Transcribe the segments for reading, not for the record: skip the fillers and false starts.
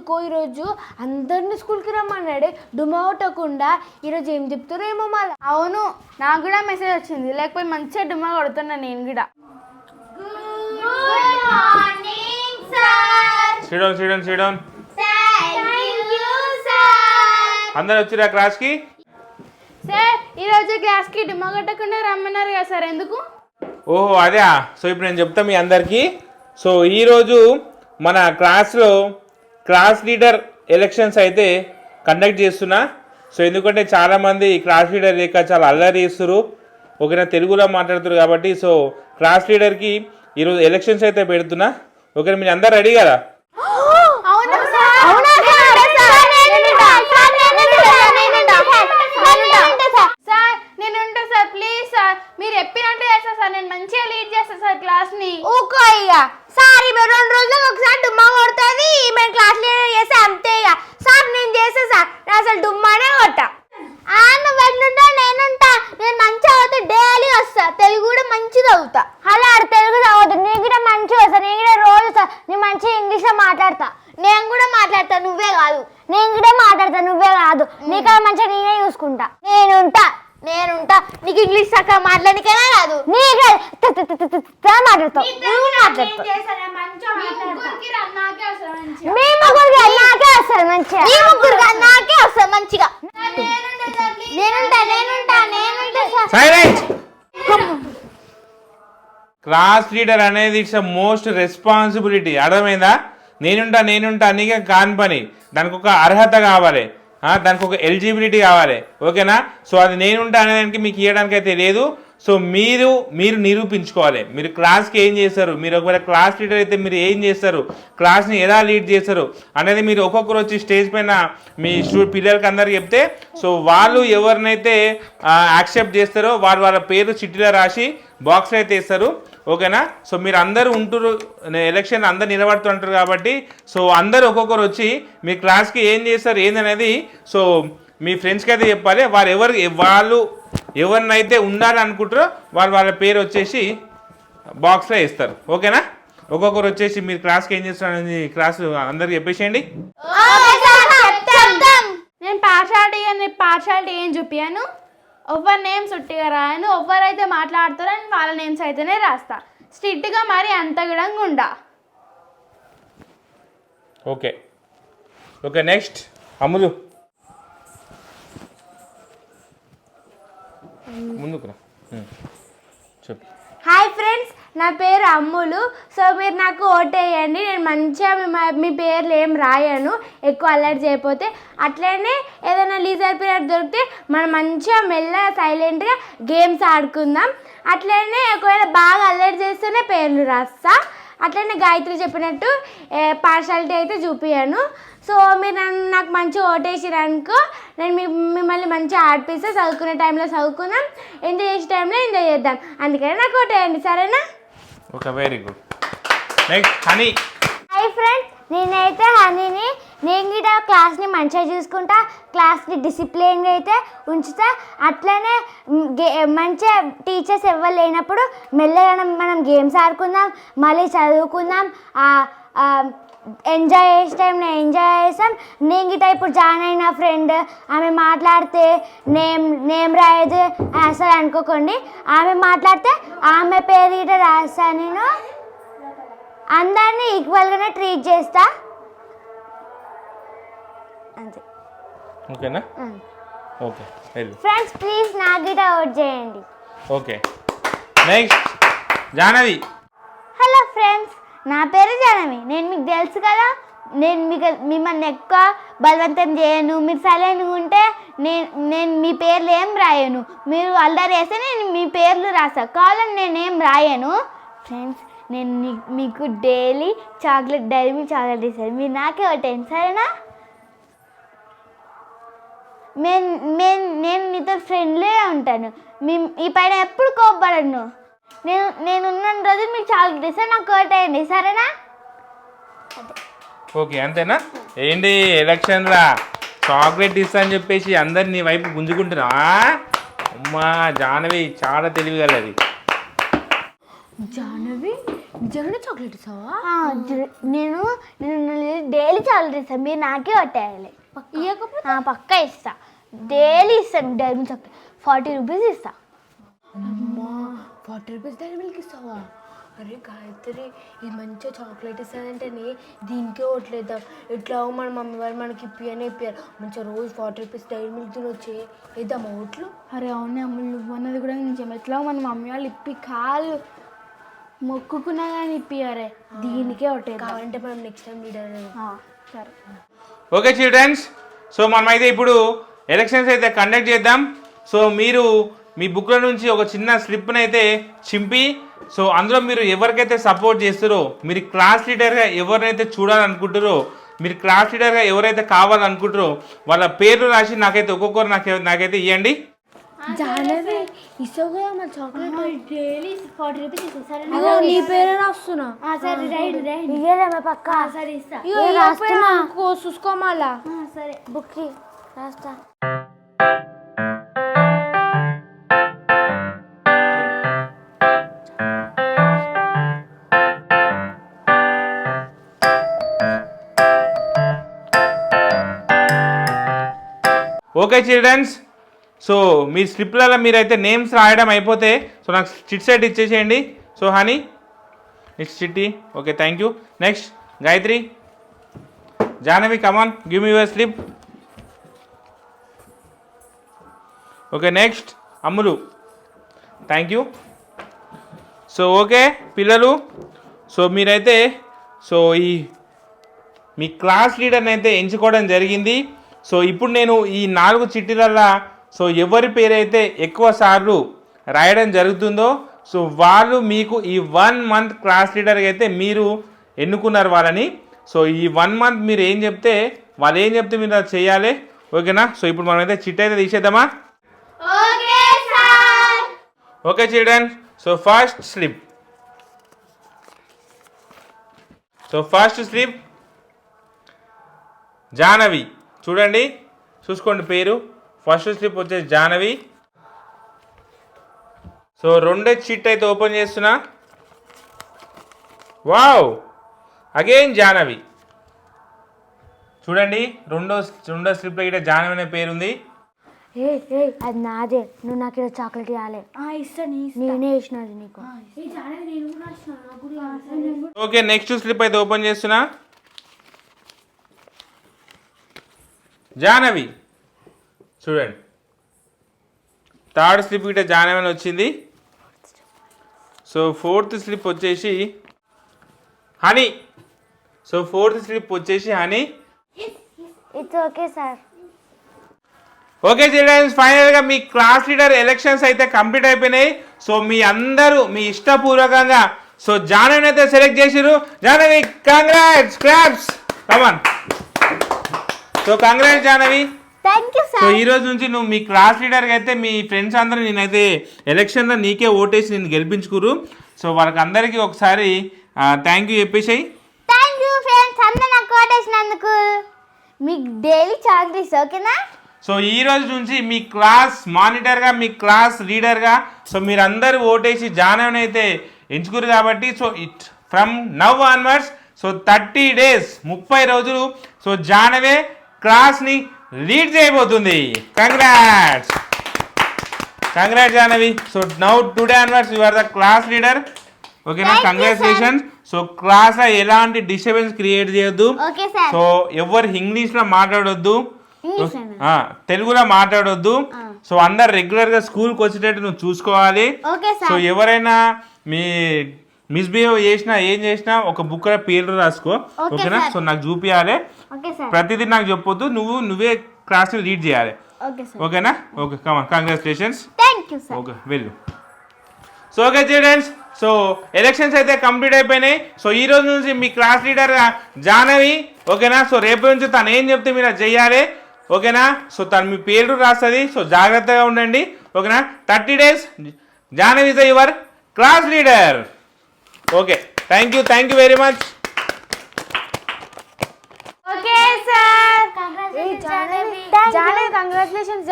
ఎందుకో ఈరోజు అందరిని స్కూల్కి రమ్మన్నాడే డుమా కొట్టకుండా ఈరోజు ఏం చెప్తారో ఏమో మళ్ళీ. అవును, నాకు కూడా మెసేజ్ వచ్చింది, లేకపోతే మంచిగా డుమా కొడుతున్నా నేను కూడా. అందరు వచ్చిరా క్లాస్కి? సార్ ఈరోజు క్లాస్కి డుమా కొట్టకుండా రమ్మన్నారు కదా సార్, ఎందుకు? ఓహో అదే. సో ఇప్పుడు నేను చెప్తా మీ అందరికీ. సో ఈరోజు మన క్లాస్లో క్లాస్ లీడర్ ఎలక్షన్స్ అయితే కండక్ట్ చేస్తున్నా. సో ఎందుకంటే చాలామంది క్లాస్ లీడర్ లేక చాలా అల్లరి చేస్తారు, ఓకేనా, తెలుగులో మాట్లాడుతారు కాబట్టి. సో క్లాస్ లీడర్కి ఈరోజు ఎలక్షన్స్ అయితే పెడుతున్నా, ఓకేనా. మీరు అందరు రెడీ కదా? సార్ నేను ఉంటా సార్, ప్లీజ్ సార్, మీరు చెప్పినట్టు చేస్తా సార్, నేను మంచిగా లీడ్ చేస్తా సార్ క్లాస్ ని. ఊకో ఇక సార్, ఈమె 2 రోజులకు ఒకసారి డుమ్మా కొడుతుంది, ఈమె క్లాస్ లీడర్ చేస్తే అంతే ఇక. సార్ నేను చేస్తా సార్, నేను అసలు డుమ్మానే కొట్టా. నువ్వు ఎట్లుంటా నేనుంటా, నేను మంచిగా అవుతా, డైలీ వస్తా, తెలుగు కూడా మంచిగా అవుతా. అలా తెలుగు చదవద్దు, నీ కూడా మంచిగా వస్తా, నేను కూడా రోజు వస్తా, నేను మంచిగా ఇంగ్లీష్లో మాట్లాడతా. నేను కూడా మాట్లాడతా, నువ్వే కాదు. నేను కూడా మాట్లాడతా, నువ్వే కాదు. నీకు మంచిగా నేనే చూసుకుంటా. నేనుంటా నీకు ఇంగ్లీష్ చక్కగా మాట్లాడనికైనా రాదు, నీకే మాట్లాడతావు. మీ ముగ్గురికి నాకే వస్తుంది మంచిగా, మీ ముగ్గురికి నాకే వస్తుంది మంచిగా. క్లాస్ లీడర్ అనేది ఇట్స్ అ మోస్ట్ రెస్పాన్సిబిలిటీ, అర్థమైందా? నేనుంటా నీకే కాని పని. దానికి ఒక అర్హత కావాలి, దానికి ఒక ఎలిజిబిలిటీ కావాలి, ఓకేనా. సో అది నేనుంటా అనేదానికి మీకు ఇవ్వడానికి అయితే లేదు. సో మీరు నిరూపించుకోవాలి, మీరు క్లాస్కి ఏం చేస్తారు, మీరు ఒకవేళ క్లాస్ లీడర్ అయితే మీరు ఏం చేస్తారు, క్లాస్ని ఎలా లీడ్ చేస్తారు అనేది మీరు ఒక్కొక్కరు వచ్చి స్టేజ్ పైన మీ పిల్లలకి అందరికి చెప్తే, సో వాళ్ళు ఎవరినైతే యాక్సెప్ట్ చేస్తారో వాళ్ళ పేరు చిట్టీలో రాసి బాక్స్లో అయితే వేస్తారు, ఓకేనా. సో మీరు అందరూ ఉంటురు, ఎలక్షన్ అందరు నిలబడుతుంటారు కాబట్టి, సో అందరూ ఒక్కొక్కరు వచ్చి మీ క్లాస్కి ఏం చేస్తారు ఏందనేది సో మీ ఫ్రెండ్స్కి అయితే చెప్పాలి. వాళ్ళు ఎవరినైతే ఉండాలని అనుకుంటారో వాళ్ళ పేరు వచ్చేసి బాక్స్లో వేస్తారు, ఓకేనా. ఒక్కొక్కరు వచ్చేసి మీరు క్లాస్కి ఏం చేస్తారు అనేది క్లాస్ అందరికి చెప్పేసేయండి. నేను పార్షాలిటీ ఏం చూపించాను, ఎవరి నేమ్స్ ఉట్టిగా రాయను, ఎవరైతే మాట్లాడతారో అని వాళ్ళ నేమ్స్ అయితేనే రాస్తా. స్ట్రిక్ట్గా మరి అంత గుడంగా ఉండా. ఓకే నెక్స్ట్ అమ్ములు ముందుకురా చెప్పు. హాయ్ ఫ్రెండ్స్, నా పేరు అమ్ములు. సో మీరు నాకు ఓటేయండి, నేను మంచిగా మీ పేర్లు ఏం రాయను, ఎక్కువ అలర్ట్ చేయకపోతే. అట్లనే ఏదైనా లీజర్ పీరియడ్ దొరికితే మనం మంచిగా మెల్లగా సైలెంట్గా గేమ్స్ ఆడుకుందాం. అట్లనే ఒకవేళ బాగా అలర్ట్ చేస్తేనే పేర్లు రాస్తా. అట్లనే గాయత్రి చెప్పినట్టు పార్షాలిటీ అయితే చూపించాను. సో మీరు నాకు మంచిగా ఓటేసిరనుకో, నేను మిమ్మల్ని మంచిగా ఆడిపిస్తే, చదువుకునే టైంలో చదువుకుందాం, ఎంజాయ్ చేసే టైంలో ఎంజాయ్ చేద్దాం. అందుకని నాకు ఓటేయండి, సరేనా? Okay, very good. Next honey. Hi friends, నేనైతే హనీని. నేను కూడా క్లాస్ని మంచిగా చూసుకుంటా, క్లాస్ని డిసిప్లిన్గా అయితే ఉంచుతా. అట్లనే మంచిగా టీచర్స్ ఎవరు లేనప్పుడు మెల్లగా మనం గేమ్స్ ఆడుకుందాం, మళ్ళీ చదువుకుందాం, ఎంజాయ్ చేసే టైంలో ఎంజాయ్ చేస్తాం. నేను గిట్ట ఇప్పుడు జాయిన్ అయిన ఫ్రెండ్ ఆమె మాట్లాడితే నేమ్ రాయదు అసలు అనుకోకండి. ఆమె మాట్లాడితే ఆమె పేరు గిట్ట రాస్తా. నేను అందరినీ ఈక్వల్గానే ట్రీట్ చేస్తా, అంతే. ఓకేనా? ఓకే ఫ్రెండ్స్, ప్లీజ్ నా గిట్ట ఓట్ చేయండి. Okay next Jahnavi. Hello friends, నా పేరు జాహ్నవి. నేను మీకు తెలుసు కదా, నేను మిమ్మల్ని ఎక్కువ బలవంతం చేయను. మీరు సైలెంట్గా ఉంటే నేను మీ పేర్లు ఏం రాయను. మీరు అల్లరి వేస్తే నేను మీ పేర్లు రాస్తా, కావాలని నేనేం రాయను. ఫ్రెండ్స్, నేను మీకు డైలీ డైరీ మిల్క్ చాక్లెట్ ఇస్తాను, మీరు నాకే ఒకటేండి, సరేనా? నేను నీతో ఫ్రెండ్లీగా ఉంటాను, ఈ పైన ఎప్పుడు కోప్పడను. నేనున్న రోజు మీకు చాక్లెట్ ఇస్తాను, నాకు కోటేయండి, సరేనా? ఓకే, అంతేనా? ఏంటి ఎలక్షన్లా చాక్లెట్ ఇస్తా అని చెప్పేసి అందరినీ వైపు గుంజుకుంటున్నా? అమ్మా జాహ్నవి చాలా తెలివిగలది. జాహ్నవి నిజంగానే చాక్లెట్ ఇస్తావా? నేను డైలీ చాక్లెట్ ఇస్తాను, మీరు నాకే పట్టేయాలి. ఇవ్వకపోతే పక్కా ఇస్తా, డైలీ ఇస్తాను. డైరీ చాక్లెట్ 40 రూపీస్ ఇస్తా. అమ్మా 40 రూపీస్ డైరీ మిల్క్ ఇస్తావా? అరే గాయత్రి, ఇది మంచిగా చాక్లెట్ ఇస్తుందంటేనే దీనికే ఓట్లేద్దాం. ఎట్లా మన మమ్మీ వాళ్ళు మనకి ఇప్పియనే ఇప్పారు, మంచిగా రోజు 40 రూపీస్ డైరీ మిల్క్ తినొచ్చే, వేద్దామా ఓట్లు? అరే అవునే అమ్ములు, నువ్వు అన్నది కూడా నిజం. ఎట్లా మన మమ్మీ వాళ్ళు ఇప్పి కాలు మొక్కుకున్నా కానీ ఇప్పియారే, దీనికే ఒకటే. కావాలంటే మనం నెక్స్ట్ టైం లీడర్. సరే ఓకే చిల్డ్రన్స్, సో మనమైతే ఇప్పుడు ఎలక్షన్స్ అయితే కండక్ట్ చేద్దాం. సో మీరు మీ బుక్ల నుంచి ఒక చిన్న స్లిప్ని అయితే చింపి, సో అందులో మీరు ఎవరికైతే సపోర్ట్ చేస్తారో, మీరు క్లాస్ లీడర్గా ఎవరినైతే చూడాలనుకుంటారో, మీరు క్లాస్ లీడర్గా ఎవరైతే కావాలనుకుంటారో వాళ్ళ పేర్లు రాసి నాకైతే ఒక్కొక్కరు నాకైతే ఇవ్వండి. జానవి ఇస్తావు కదా మన చాక్లెట్, డైలీ 40 రూపీస్ ఇస్తాను. నీ పేరే రాస్తున్నా. సరే రైట్ ఇయ్యలేమా పక్క? సరే ఇస్తా. రాస్తున్నా, చూసుకోమాలా. సరే బుక్ రాస్తా. ఓకే చిల్డ్రన్స్, సో మీ స్లిప్లలో మీరైతే నేమ్స్ రాయడం అయిపోతే సో నాకు చిట్ సెట్ ఇచ్చేసేయండి. సో హనీ ఇట్స్ చిట్టి. Okay thank you. Next Gayatri, Jahnavi come on give me your slip. Okay next Ammulu, thank you. So okay పిల్లలు, సో మీరైతే సో మీ క్లాస్ లీడర్ని అయితే ఎంచుకోవడం జరిగింది. సో ఇప్పుడు నేను ఈ 4 చిట్టీలల్లో సో ఎవరి పేరైతే ఎక్కువ సార్లు రాయడం జరుగుతుందో సో వాళ్ళు మీకు ఈ 1 మంత్ క్లాస్ లీడర్గా అయితే మీరు ఎన్నుకున్నారు వాళ్ళని. సో ఈ 1 మంత్ మీరు ఏం చెప్తే వాళ్ళు ఏం చెప్తే మీరు అది చేయాలి. ఓకేనా? సో ఇప్పుడు మనమైతే చిట్ అయితే తీసేద్దామా? Okay children, so first slip. So first slip Jahnavi. చూడండి, చూసుకోండి పేరు. ఫస్ట్ స్లిప్ వచ్చేసి జాహ్నవి. సో రెండో చిట్ అయితే ఓపెన్ చేస్తున్నా. Wow, again Jahnavi. చూడండి రెండో స్లిప్లో ఇక్కడ జాహ్నవి అనే పేరు ఉంది. అది నాదే, నువ్వు నాకు ఇక్కడ చాక్లెట్ ఇవ్వాలి. నేనే ఇచ్చినది నీకు. ఓకే నెక్స్ట్ స్లిప్ అయితే ఓపెన్ చేస్తున్నా. జాహ్నవి చూడండి, థర్డ్ స్లిప్ ఇట జాహ్నవి అని వచ్చింది. సో ఫోర్త్ స్లిప్ వచ్చేసి హనీ. సో ఫోర్త్ స్లిప్ వచ్చేసి Honey. It's okay sir. Okay childrens, ఫైనల్గా మీ క్లాస్ లీడర్ ఎలక్షన్స్ అయితే కంప్లీట్ అయిపోయినాయి. సో మీ అందరూ మీ ఇష్టపూర్వకంగా సో జాహ్నవిని అయితే సెలెక్ట్ చేసిరు. Jahnavi congrats, claps, come on. So congrats Jahnavi. Thank you so sir. ఈ రోజు నుంచి నువ్వు మీ క్లాస్ లీడర్గా అయితే మీ ఫ్రెండ్స్ అందరూ నేనైతే ఎలక్షన్లో నీకే ఓటేసి నేను గెలిపించుకురు. సో వాళ్ళకి అందరికీ ఒకసారి థ్యాంక్ యూ చెప్పేసాయి. థ్యాంక్ యూ ఫ్రెండ్స్, అందరూ నాకు ఓటేసినందుకు. మీకు డైలీ చాక్లెట్స్ ఓకేనా? సో ఈ రోజు నుంచి మీ క్లాస్ మానిటర్గా, మీ క్లాస్ లీడర్గా సో మీరందరూ ఓటేసి జాహ్నవిని అయితే ఎంచుకురు కాబట్టి so it from now onwards so 30 days 30 రోజులు సో జాహ్నవే క్లాస్ని లీడ్ చేయబోతుంది. Congrats Jahnavi. So now today onwards you are the class leader. ఓకేనా? కంగ్రాచులేషన్స్. సో క్లాస్లో ఎలాంటి డిస్టర్బెన్స్ క్రియేట్ చేయొద్దు. సో ఎవరు ఇంగ్లీష్లో మాట్లాడొద్దు, తెలుగులో మాట్లాడొద్దు. సో అందరు రెగ్యులర్గా స్కూల్కి వచ్చేటట్టు నువ్వు చూసుకోవాలి. సో ఎవరైనా మీ మిస్బిహేవ్ చేసినా ఏం చేసినా ఒక బుక్ పేర్లు రాసుకో. ఓకేనా? సో నాకు చూపించాలి, ప్రతిదీ నాకు చెప్పొద్దు, నువ్వే క్లాస్ లీడ్ చేయాలి. ఓకేనా? Okay come on, congratulations. ఓకే వెళ్ళు. So okay childrens, so elections అయితే కంప్లీట్ అయిపోయినాయి. సో ఈ రోజు నుంచి మీ క్లాస్ లీడర్ జాహ్నవి. ఓకేనా? సో రేపు నుంచి తను ఏం చెప్తే మీరు అది చెయ్యాలి. ఓకేనా? సో తను మీ పేరు రాస్తుంది. సో జాగ్రత్తగా ఉండండి. ఓకేనా? 30 days Jahnavi is your class leader. Okay, thank you very much. Okay sir Jahnavi congratulations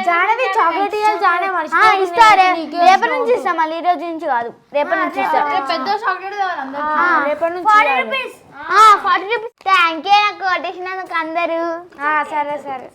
Jahnavi chocolate ఇవ్వాలి జానవి ఇస్తారే రేపటి నుంచి ఇస్తాం మళ్ళీ ఈ రోజు నుంచి కాదు రేపటి నుంచి ఇస్తాం పెద్ద చాక్లెట్ రేపటి నుంచి 40 రూపీస్ థ్యాంక్ యూ నాకు కొట్టేసినందుకు అందరూ సరే